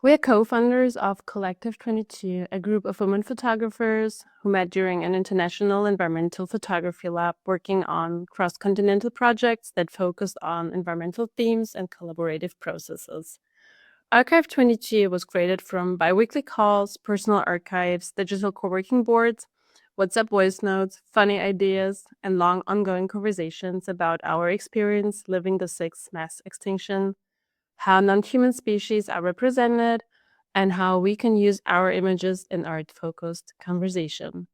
We are co-founders of Collective 22, a group of women photographers who met during an international environmental photography lab working on cross-continental projects that focused on environmental themes and collaborative processes. Archive 22 was created from biweekly calls, personal archives, digital co-working boards, WhatsApp voice notes, funny ideas, and long ongoing conversations about our experience living the sixth mass extinction, how non-human species are represented, and how we can use our images in art-focused conversation.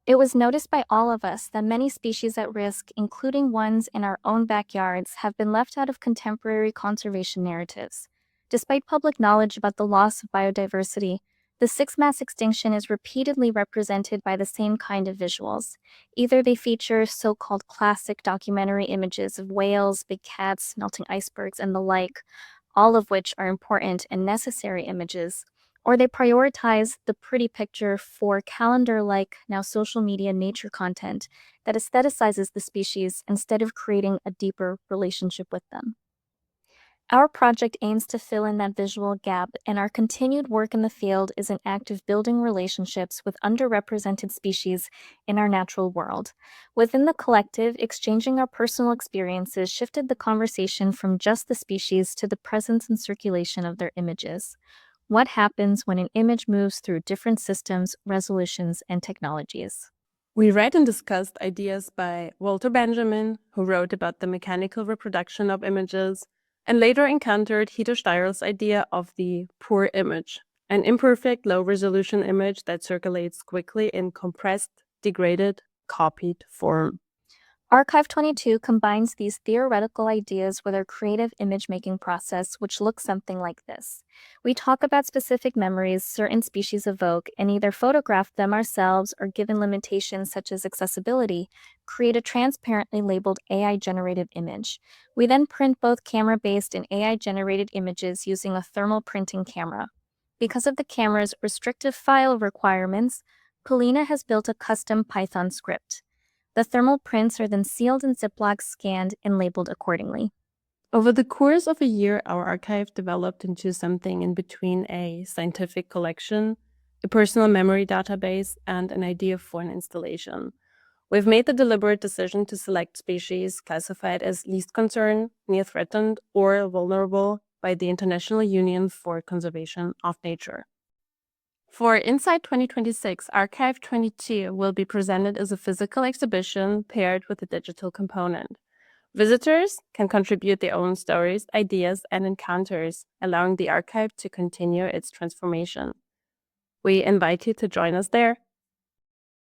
It was noticed by all of us that many species at risk, including ones in our own backyards, have been left out of contemporary conservation narratives. Despite public knowledge about the loss of biodiversity, the sixth mass extinction is repeatedly represented by the same kind of visuals. Either they feature so-called classic documentary images of whales, big cats, melting icebergs, and the like, all of which are important and necessary images, or they prioritize the pretty picture for calendar-like, now social media nature content that aestheticizes the species instead of creating a deeper relationship with them. Our project aims to fill in that visual gap, and our continued work in the field is an act of building relationships with underrepresented species in our natural world. Within the collective, exchanging our personal experiences shifted the conversation from just the species to the presence and circulation of their images. What happens when an image moves through different systems, resolutions, and technologies? We read and discussed ideas by Walter Benjamin, who wrote about the mechanical reproduction of images, and later encountered Hito Steyrl's idea of the poor image, an imperfect, low-resolution image that circulates quickly in compressed, degraded, copied form. Archive 22 combines these theoretical ideas with our creative image-making process, which looks something like this. We talk about specific memories certain species evoke and either photograph them ourselves or, given limitations such as accessibility, create a transparently labeled AI-generated image. We then print both camera-based and AI-generated images using a thermal printing camera. Because of the camera's restrictive file requirements, Polina has built a custom Python script. The thermal prints are then sealed in Ziplocs, scanned, and labeled accordingly. Over the course of a year, our archive developed into something in between a scientific collection, a personal memory database, and an idea for an installation. We've made the deliberate decision to select species classified as least concern, near threatened, or vulnerable by the International Union for Conservation of Nature. For INSIGHT 2026, Archive 22 will be presented as a physical exhibition paired with a digital component. Visitors can contribute their own stories, ideas, and encounters, allowing the archive to continue its transformation. We invite you to join us there.